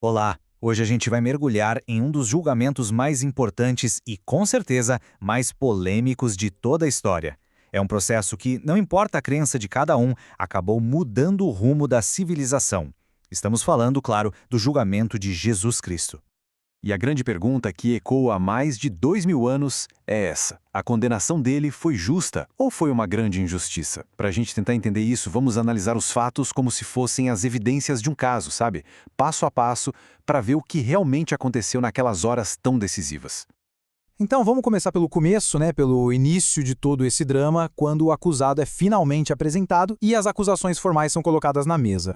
Olá! Hoje a gente vai mergulhar em um dos julgamentos mais importantes e, com certeza, mais polêmicos de toda a história. É um processo que, não importa a crença de cada um, acabou mudando o rumo da civilização. Estamos falando, claro, do julgamento de Jesus Cristo. E a grande pergunta que ecoa há mais de 2000 anos é essa: a condenação dele foi justa ou foi uma grande injustiça? Para a gente tentar entender isso, vamos analisar os fatos como se fossem as evidências de um caso, sabe? Passo a passo, para ver o que realmente aconteceu naquelas horas tão decisivas. Então vamos começar pelo começo, né, pelo início de todo esse drama, quando o acusado é finalmente apresentado e as acusações formais são colocadas na mesa.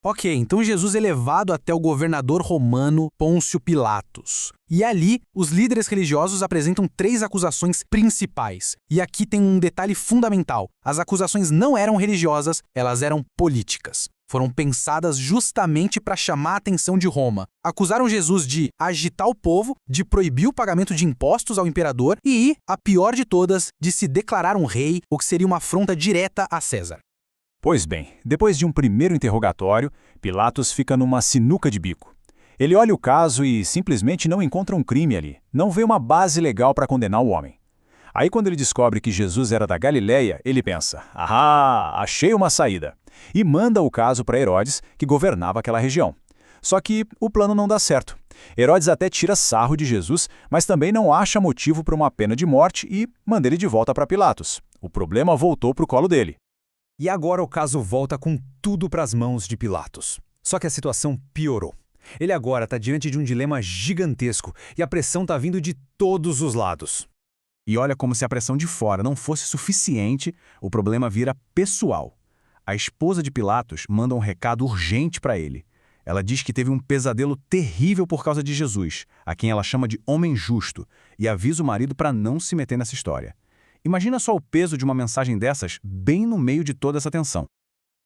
Ok, então Jesus é levado até o governador romano Pôncio Pilatos. E ali, os líderes religiosos apresentam três acusações principais. E aqui tem um detalhe fundamental: as acusações não eram religiosas, elas eram políticas. Foram pensadas justamente para chamar a atenção de Roma. Acusaram Jesus de agitar o povo, de proibir o pagamento de impostos ao imperador e, a pior de todas, de se declarar um rei, o que seria uma afronta direta a César. Pois bem, depois de um primeiro interrogatório, Pilatos fica numa sinuca de bico. Ele olha o caso e simplesmente não encontra um crime ali, não vê uma base legal para condenar o homem. Aí quando ele descobre que Jesus era da Galileia, ele pensa: "Ah, achei uma saída", e manda o caso para Herodes, que governava aquela região. Só que o plano não dá certo. Herodes até tira sarro de Jesus, mas também não acha motivo para uma pena de morte e manda ele de volta para Pilatos. O problema voltou para o colo dele. E agora o caso volta com tudo para as mãos de Pilatos. Só que a situação piorou. Ele agora está diante de um dilema gigantesco e a pressão está vindo de todos os lados. E olha, como se a pressão de fora não fosse suficiente, o problema vira pessoal. A esposa de Pilatos manda um recado urgente para ele. Ela diz que teve um pesadelo terrível por causa de Jesus, a quem ela chama de homem justo, e avisa o marido para não se meter nessa história. Imagina só o peso de uma mensagem dessas bem no meio de toda essa tensão.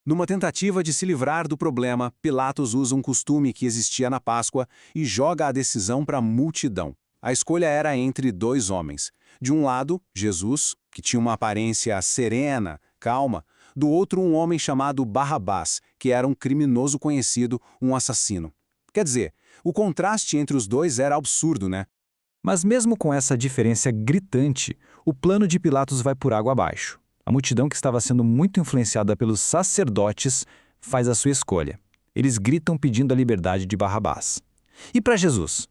Numa tentativa de se livrar do problema, Pilatos usa um costume que existia na Páscoa e joga a decisão para a multidão. A escolha era entre dois homens. De um lado, Jesus, que tinha uma aparência serena, calma. Do outro, um homem chamado Barrabás, que era um criminoso conhecido, um assassino. Quer dizer, o contraste entre os dois era absurdo, né? Mas mesmo com essa diferença gritante, o plano de Pilatos vai por água abaixo. A multidão, que estava sendo muito influenciada pelos sacerdotes, faz a sua escolha. Eles gritam pedindo a liberdade de Barrabás. E para Jesus?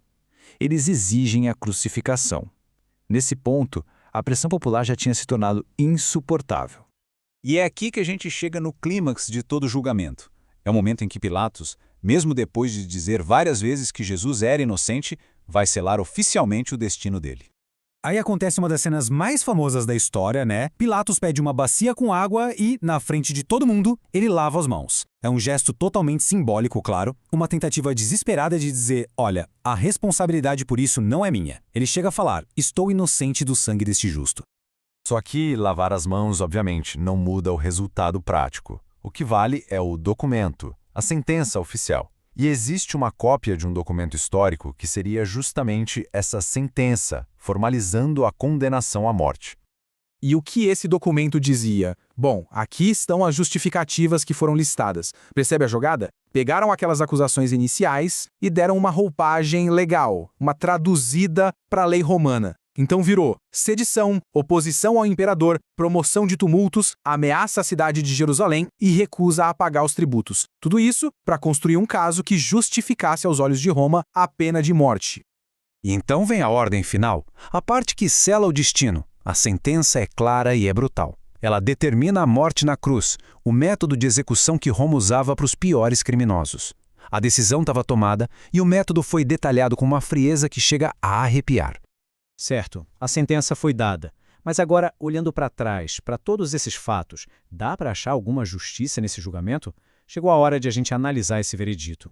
Eles exigem a crucificação. Nesse ponto, a pressão popular já tinha se tornado insuportável. E é aqui que a gente chega no clímax de todo o julgamento. É o momento em que Pilatos, mesmo depois de dizer várias vezes que Jesus era inocente, vai selar oficialmente o destino dele. Aí acontece uma das cenas mais famosas da história, né? Pilatos pede uma bacia com água e, na frente de todo mundo, ele lava as mãos. É um gesto totalmente simbólico, claro, uma tentativa desesperada de dizer: olha, a responsabilidade por isso não é minha. Ele chega a falar: estou inocente do sangue deste justo. Só que lavar as mãos, obviamente, não muda o resultado prático. O que vale é o documento, a sentença oficial. E existe uma cópia de um documento histórico que seria justamente essa sentença, formalizando a condenação à morte. E o que esse documento dizia? Bom, aqui estão as justificativas que foram listadas. Percebe a jogada? Pegaram aquelas acusações iniciais e deram uma roupagem legal, uma traduzida para a lei romana. Então virou sedição, oposição ao imperador, promoção de tumultos, ameaça à cidade de Jerusalém e recusa a pagar os tributos. Tudo isso para construir um caso que justificasse aos olhos de Roma a pena de morte. E então vem a ordem final, a parte que sela o destino. A sentença é clara e é brutal. Ela determina a morte na cruz, o método de execução que Roma usava para os piores criminosos. A decisão estava tomada e o método foi detalhado com uma frieza que chega a arrepiar. Certo, a sentença foi dada. Mas agora, olhando para trás, para todos esses fatos, dá para achar alguma justiça nesse julgamento? Chegou a hora de a gente analisar esse veredito.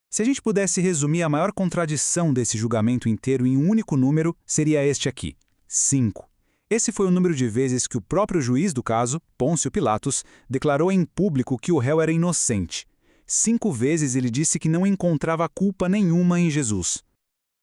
Se a gente pudesse resumir a maior contradição desse julgamento inteiro em um único número, seria este aqui: 5. Esse foi o número de vezes que o próprio juiz do caso, Pôncio Pilatos, declarou em público que o réu era inocente. 5 vezes ele disse que não encontrava culpa nenhuma em Jesus.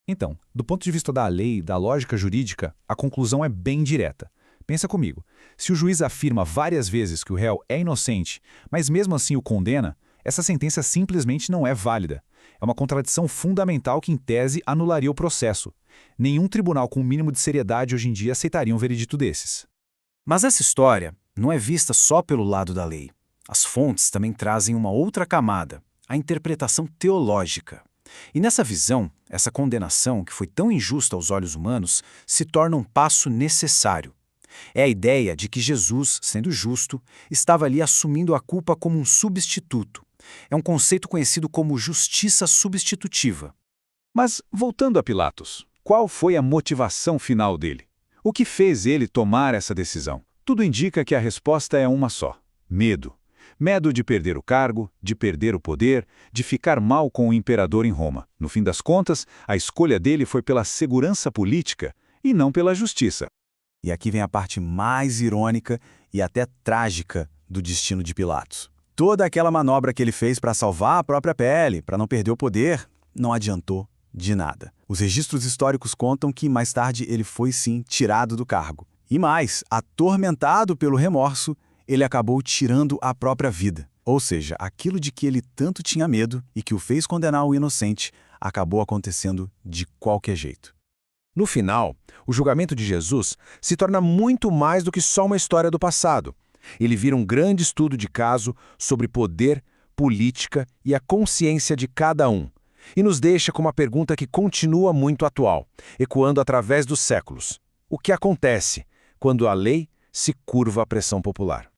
Então, do ponto de vista da lei, da lógica jurídica, a conclusão é bem direta. Pensa comigo, se o juiz afirma várias vezes que o réu é inocente, mas mesmo assim o condena, Essa sentença simplesmente não é válida. É uma contradição fundamental que, em tese, anularia o processo. Nenhum tribunal com o mínimo de seriedade hoje em dia aceitaria um veredito desses. Mas essa história não é vista só pelo lado da lei. As fontes também trazem uma outra camada, a interpretação teológica. E nessa visão, essa condenação, que foi tão injusta aos olhos humanos, se torna um passo necessário. É a ideia de que Jesus, sendo justo, estava ali assumindo a culpa como um substituto. É um conceito conhecido como justiça substitutiva. Mas, voltando a Pilatos, qual foi a motivação final dele? O que fez ele tomar essa decisão? Tudo indica que a resposta é uma só: medo. Medo de perder o cargo, de perder o poder, de ficar mal com o imperador em Roma. No fim das contas, a escolha dele foi pela segurança política e não pela justiça. E aqui vem a parte mais irônica e até trágica do destino de Pilatos. Toda aquela manobra que ele fez para salvar a própria pele, para não perder o poder, não adiantou de nada. Os registros históricos contam que, mais tarde, ele foi sim tirado do cargo. E mais, atormentado pelo remorso, ele acabou tirando a própria vida. Ou seja, aquilo de que ele tanto tinha medo e que o fez condenar o inocente, acabou acontecendo de qualquer jeito. No final, o julgamento de Jesus se torna muito mais do que só uma história do passado. Ele vira um grande estudo de caso sobre poder, política e a consciência de cada um. E nos deixa com uma pergunta que continua muito atual, ecoando através dos séculos. O que acontece quando a lei se curva à pressão popular?